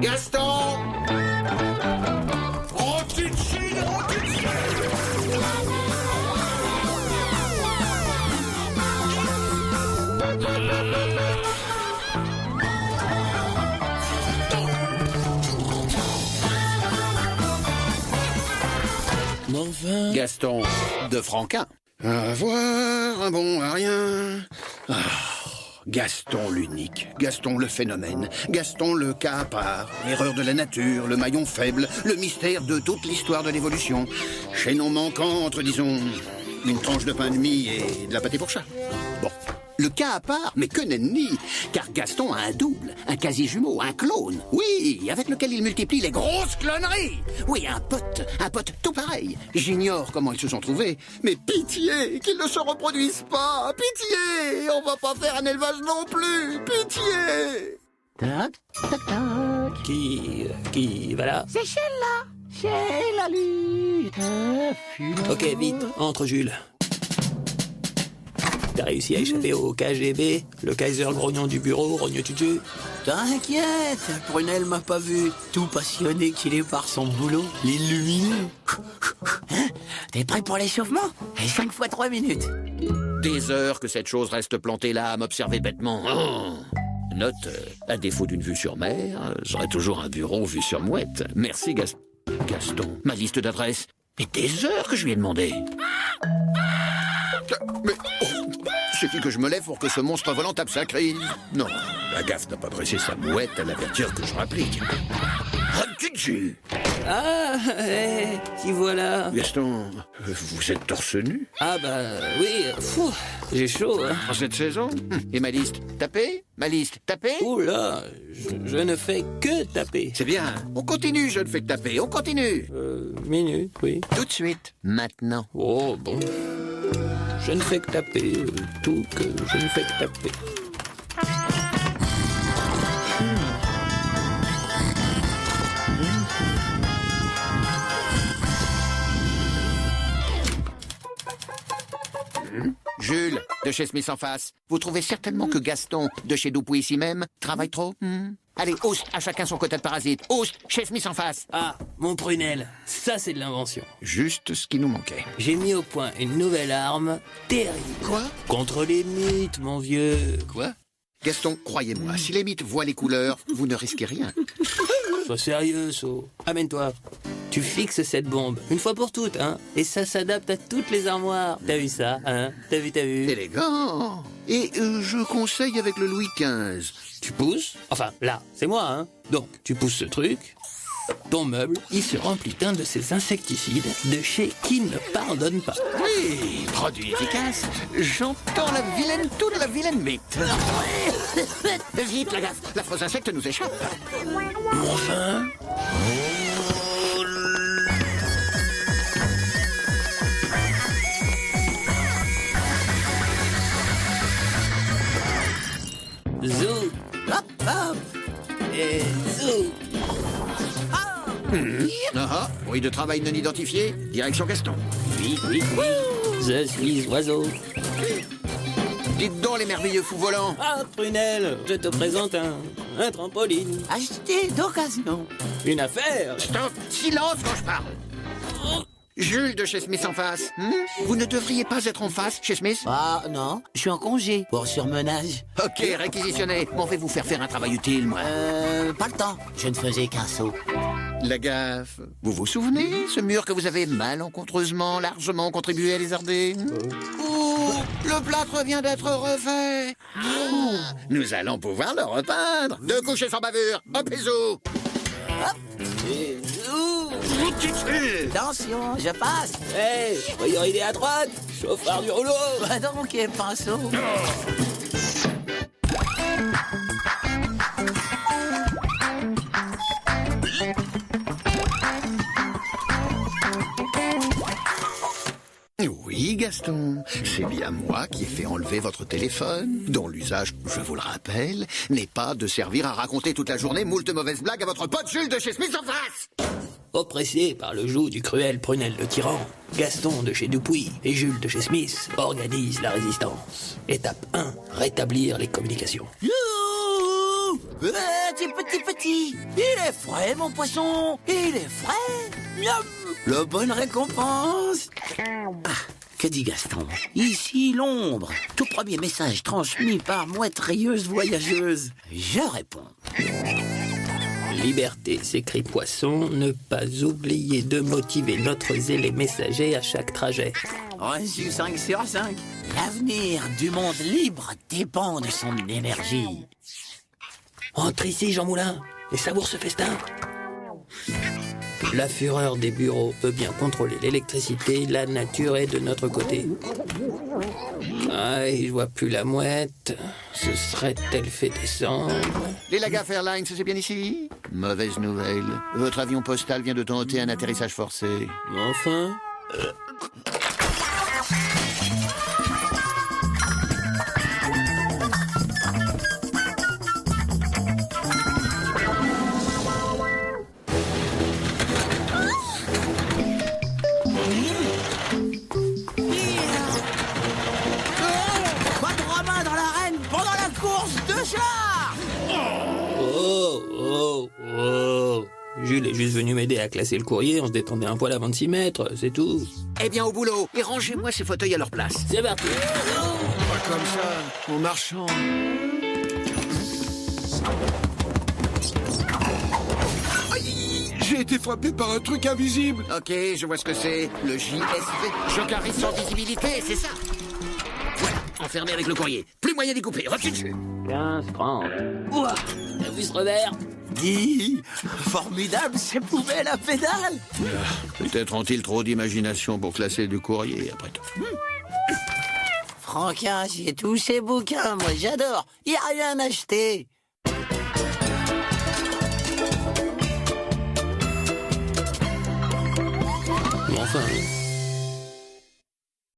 Gaston! Oh, petite Chine! Oh, petite Chine! Enfin... Gaston de Franquin. Avoir un bon à rien. Gaston l'unique. Gaston le phénomène. Gaston le cas à part. L'erreur de la nature, le maillon faible, le mystère de toute l'histoire de l'évolution. Chaînon manquant entre, disons, une tranche de pain de mie et de la pâté pour chat. Bon. Le cas à part, mais que nenni, car Gaston a un double, un quasi-jumeau, un clone. Oui, avec lequel il multiplie les grosses cloneries. Oui, un pote tout pareil. J'ignore comment ils se sont trouvés, mais pitié qu'ils ne se reproduisent pas. Pitié, on va pas faire un élevage non plus. Pitié. Tac, tac, tac. Qui va là? C'est Sheila. Sheila lutte. Ok, vite, entre Jules. T'as réussi à échapper au KGB, le Kaiser grognon du bureau, rogne tutu. T'inquiète, Prunel m'a pas vu. Tout passionné qu'il est par son boulot, l'illuminé. Hein? T'es prêt pour l'échauffement? 5 fois 3 minutes. Des heures que cette chose reste plantée là à m'observer bêtement. Oh. Note, à défaut d'une vue sur mer, j'aurai toujours un bureau vue sur mouette. Merci Gaston. Ma liste d'adresses. Mais des heures que je lui ai demandé. Mais suffit que je me lève pour que ce monstre volant tape sa crise. Non, la gaffe n'a pas dressé sa mouette à l'avertir que je rapplique. Ah, qui voilà. Gaston, vous êtes torse nu? Ah bah oui, j'ai chaud, hein. En cette saison? Et ma liste, tapée? Ma liste, tapée? Ouh là, je ne fais que taper. C'est bien, on continue, je ne fais que taper, on continue. Minute, oui. Tout de suite, maintenant. Oh, bon. Je ne fais que taper, tout que je ne fais que taper. Jules, de chez Smith en face, vous trouvez certainement que Gaston, de chez Dupuis ici même, travaille trop? Allez, oust, à chacun son quota de parasites. Oust, chez Smith en face. Ah, mon Prunel, ça c'est de l'invention. Juste ce qui nous manquait. J'ai mis au point une nouvelle arme terrible. Quoi? Contre les mythes, mon vieux. Quoi? Gaston, croyez-moi, si les mythes voient les couleurs, vous ne risquez rien. Sois sérieux, So. Amène-toi. Tu fixes cette bombe, une fois pour toutes, hein. Et ça s'adapte à toutes les armoires. T'as vu ça, hein? T'as vu? Élégant. Et je conseille avec le Louis XV. Tu pousses. Enfin, là, c'est moi, hein. Donc, tu pousses ce truc. Ton meuble, il se remplit d'un de ces insecticides de chez qui ne pardonne pas. Oui, produit efficace. J'entends la vilaine toux de la vilaine mythe. Vite, la gaffe, l'affreux insecte nous échappe. Enfin. Zou. Hop, hop. Et zou. Bruit de travail non identifié, direction Gaston. Oui. Je suis oiseau. Dites donc les merveilleux fous volants. Ah, Prunel, je te présente un trampoline. Acheté d'occasion. Une affaire. Stop, silence quand je parle. Jules de chez Smith en face. Vous ne devriez pas être en face chez Smith? Ah non, je suis en congé pour surmenage. Ok, réquisitionné. M'en vais vous faire un travail utile, moi. Pas le temps. Je ne faisais qu'un saut. La gaffe. Vous vous souvenez, ce mur que vous avez malencontreusement, largement contribué à lézarder? Oh, le plâtre vient d'être refait. Nous allons pouvoir le repeindre. 2 couches sans bavure. Hop et zou. Et zou. Attention, je passe. Hey, priorité à droite. Chauffard du rouleau. Va donc, pinceau. Oui, Gaston, c'est bien moi qui ai fait enlever votre téléphone, dont l'usage, je vous le rappelle, n'est pas de servir à raconter toute la journée moult mauvaises blagues à votre pote Jules de chez Smith en face. Oppressé par le joug du cruel Prunel le tyran, Gaston de chez Dupuis et Jules de chez Smith organisent la résistance. Étape 1, rétablir les communications. Youhou! Petit. Il est frais, mon poisson. Il est frais. Miam. La bonne récompense. Ah, que dit Gaston? Ici, l'ombre. Tout premier message transmis par mouette rayeuse voyageuse. Je réponds. Liberté, s'écrie Poisson, ne pas oublier de motiver notre zélé messager à chaque trajet. Reçu 5 sur 5. L'avenir du monde libre dépend de son énergie. Entre ici, Jean Moulin, et savoure ce festin. La fureur des bureaux peut bien contrôler l'électricité, la nature est de notre côté. Aïe, je vois plus la mouette. Ce serait-elle fait descendre? Les Lagaffe Airlines, c'est bien ici? Mauvaise nouvelle. Votre avion postal vient de tenter un atterrissage forcé. Enfin. Pas de Romain dans l'arène pendant la course de char. Oh. Jules est juste venu m'aider à classer le courrier, on se détendait un poil avant de s'y mettre, c'est tout. Eh bien, au boulot, et rangez-moi ces fauteuils à leur place. C'est parti. Pas comme ça, en marchant. J'ai été frappé par un truc invisible. Ok, je vois ce que c'est. Le JSV. Jocaris sans visibilité, c'est ça. Voilà, enfermé avec le courrier. Plus moyen d'y couper, recule dessus. 15, 30. Ouah, t'as vu ce revers? Dis, formidable ces poubelles à pédale. Peut-être ont-ils trop d'imagination pour classer du courrier, après tout. Franquin, j'ai tous ces bouquins, moi j'adore. Y a rien à acheter. Mais enfin,